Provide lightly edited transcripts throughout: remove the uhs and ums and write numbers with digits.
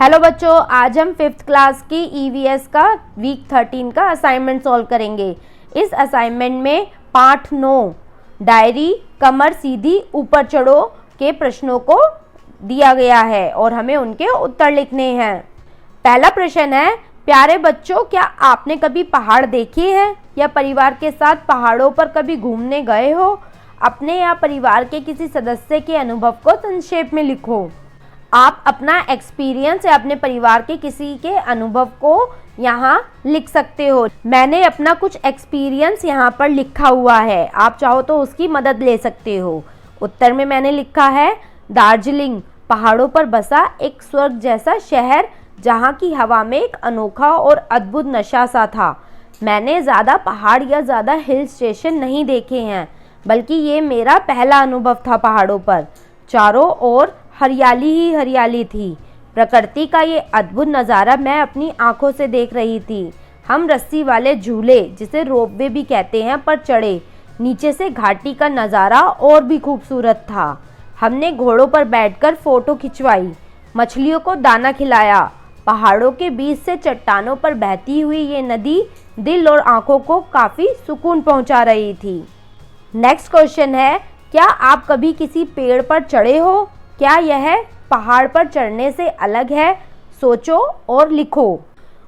Hello बच्चों, आज हम 5th क्लास की ईवीएस का वीक 13 का असाइनमेंट सॉल्व करेंगे। इस असाइनमेंट में पाठ 9 डायरी कमर सीधी ऊपर चढ़ो के प्रश्नों को दिया गया है और हमें उनके उत्तर लिखने हैं। पहला प्रश्न है, प्यारे बच्चों, क्या आपने कभी पहाड़ देखे हैं या परिवार के साथ पहाड़ों पर कभी घूमने गए हो? अपने या परिवार के किसी सदस्य के अनुभव को संक्षेप में लिखो। आप अपना एक्सपीरियंस या अपने परिवार के किसी के अनुभव को यहाँ लिख सकते हो। मैंने अपना कुछ एक्सपीरियंस यहाँ पर लिखा हुआ है, आप चाहो तो उसकी मदद ले सकते हो। उत्तर में मैंने लिखा है, दार्जिलिंग पहाड़ों पर बसा एक स्वर्ग जैसा शहर जहाँ की हवा में एक अनोखा और अद्भुत नशा सा था। मैंने ज़्यादा पहाड़ या ज़्यादा हिल स्टेशन नहीं देखे हैं, बल्कि ये मेरा पहला अनुभव था। पहाड़ों पर चारों ओर हरियाली ही हरियाली थी। प्रकृति का ये अद्भुत नज़ारा मैं अपनी आंखों से देख रही थी। हम रस्सी वाले झूले, जिसे रोपवे भी कहते हैं, पर चढ़े। नीचे से घाटी का नज़ारा और भी खूबसूरत था। हमने घोड़ों पर बैठकर फ़ोटो खिंचवाई, मछलियों को दाना खिलाया। पहाड़ों के बीच से चट्टानों पर बहती हुई ये नदी दिल और आंखों को काफ़ी सुकून पहुंचा रही थी। नेक्स्ट क्वेश्चन है, क्या आप कभी किसी पेड़ पर चढ़े हो? क्या यह पहाड़ पर चढ़ने से अलग है? सोचो और लिखो।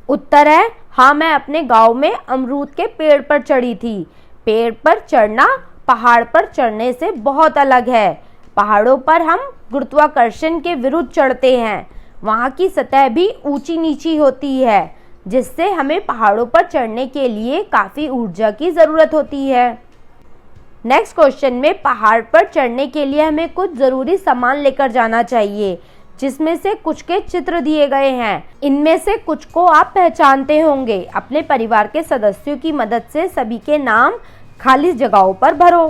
उत्तर है, हाँ, मैं अपने गांव में अमरूद के पेड़ पर चढ़ी थी। पेड़ पर चढ़ना पहाड़ पर चढ़ने से बहुत अलग है। पहाड़ों पर हम गुरुत्वाकर्षण के विरुद्ध चढ़ते हैं। वहाँ की सतह भी ऊंची नीची होती है, जिससे हमें पहाड़ों पर चढ़ने के लिए काफ़ी ऊर्जा की ज़रूरत होती है। नेक्स्ट क्वेश्चन में, पहाड़ पर चढ़ने के लिए हमें कुछ ज़रूरी सामान लेकर जाना चाहिए, जिसमें से कुछ के चित्र दिए गए हैं। इनमें से कुछ को आप पहचानते होंगे। अपने परिवार के सदस्यों की मदद से सभी के नाम खाली जगहों पर भरो।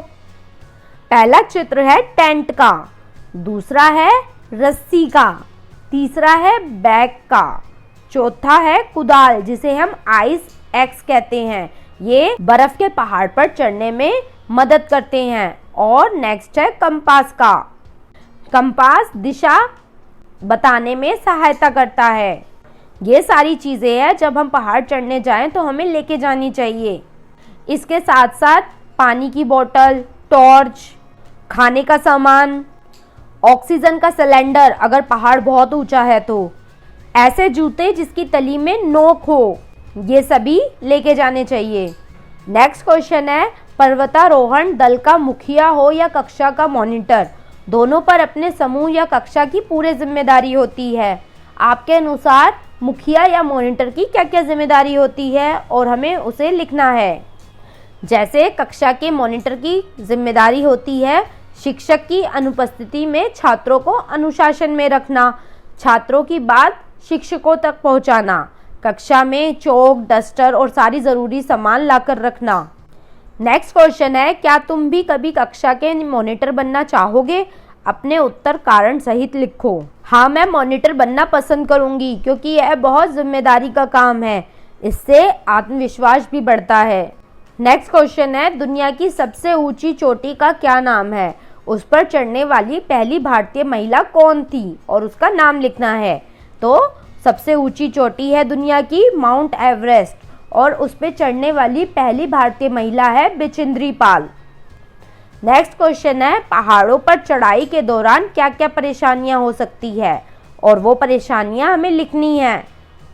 पहला चित्र है टेंट का, दूसरा है रस्सी का, तीसरा है बैग का, चौथा है कुदाल, जिसे हम आइस एक्स कहते हैं। ये बर्फ के पहाड़ पर चढ़ने में मदद करते हैं। और नेक्स्ट है कंपास का। कंपास दिशा बताने में सहायता करता है। ये सारी चीज़ें हैं, जब हम पहाड़ चढ़ने जाएं तो हमें लेके जानी चाहिए। इसके साथ साथ पानी की बोतल, टॉर्च, खाने का सामान, ऑक्सीजन का सिलेंडर अगर पहाड़ बहुत ऊंचा है तो, ऐसे जूते जिसकी तली में नोक हो, ये सभी लेके जाने चाहिए। नेक्स्ट क्वेश्चन है, पर्वतारोहण दल का मुखिया हो या कक्षा का मॉनिटर, दोनों पर अपने समूह या कक्षा की पूरी जिम्मेदारी होती है। आपके अनुसार मुखिया या मॉनिटर की क्या क्या जिम्मेदारी होती है और हमें उसे लिखना है। जैसे कक्षा के मॉनिटर की जिम्मेदारी होती है शिक्षक की अनुपस्थिति में छात्रों को अनुशासन में रखना, छात्रों की बात शिक्षकों तक पहुंचाना, कक्षा में चौक, डस्टर और सारी ज़रूरी सामान लाकर रखना। नेक्स्ट क्वेश्चन है, क्या तुम भी कभी कक्षा के मॉनिटर बनना चाहोगे? अपने उत्तर कारण सहित लिखो। हाँ, मैं मॉनिटर बनना पसंद करूँगी, क्योंकि यह बहुत जिम्मेदारी का काम है। इससे आत्मविश्वास भी बढ़ता है। नेक्स्ट क्वेश्चन है, दुनिया की सबसे ऊंची चोटी का क्या नाम है? उस पर चढ़ने वाली पहली भारतीय महिला कौन थी और उसका नाम लिखना है। तो सबसे ऊंची चोटी है दुनिया की माउंट एवरेस्ट, और उस पर चढ़ने वाली पहली भारतीय महिला है बिचेंद्री पाल। नेक्स्ट क्वेश्चन है, पहाड़ों पर चढ़ाई के दौरान क्या क्या परेशानियां हो सकती है और वो परेशानियां हमें लिखनी है।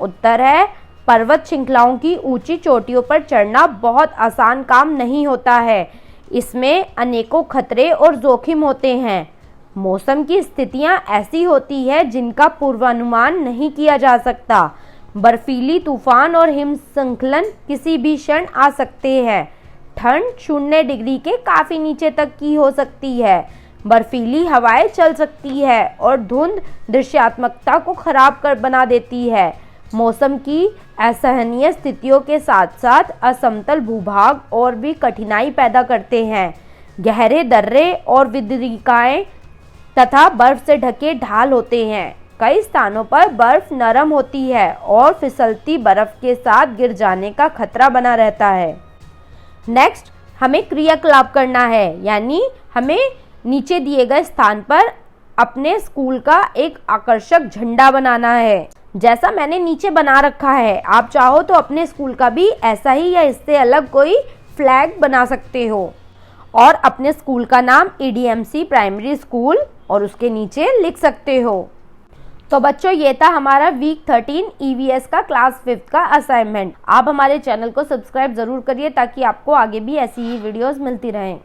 उत्तर है, पर्वत श्रृंखलाओं की ऊंची चोटियों पर चढ़ना बहुत आसान काम नहीं होता है। इसमें अनेकों खतरे और जोखिम होते हैं। मौसम की स्थितियां ऐसी होती है जिनका पूर्वानुमान नहीं किया जा सकता। बर्फीली तूफान और हिमस्खलन किसी भी क्षण आ सकते हैं। ठंड 0 डिग्री के काफ़ी नीचे तक की हो सकती है। बर्फीली हवाएं चल सकती है और धुंध दृश्यात्मकता को खराब कर बना देती है। मौसम की असहनीय स्थितियों के साथ साथ असमतल भूभाग और भी कठिनाई पैदा करते हैं। गहरे दर्रे और विदरिकाएं तथा बर्फ से ढके ढाल होते हैं। कई स्थानों पर बर्फ नरम होती है और फिसलती बर्फ के साथ गिर जाने का खतरा बना रहता है। नेक्स्ट, हमें क्रियाकलाप करना है, यानी हमें नीचे दिए गए स्थान पर अपने स्कूल का एक आकर्षक झंडा बनाना है। जैसा मैंने नीचे बना रखा है। आप चाहो तो अपने स्कूल का भी ऐसा ही या इससे अलग कोई फ्लैग बना सकते हो और अपने स्कूल का नाम EDMC प्राइमरी स्कूल और उसके नीचे लिख सकते हो। तो बच्चों, ये था हमारा वीक 13 EVS का क्लास 5th का असाइनमेंट। आप हमारे चैनल को सब्सक्राइब जरूर करिए ताकि आपको आगे भी ऐसी ही वीडियोस मिलती रहें।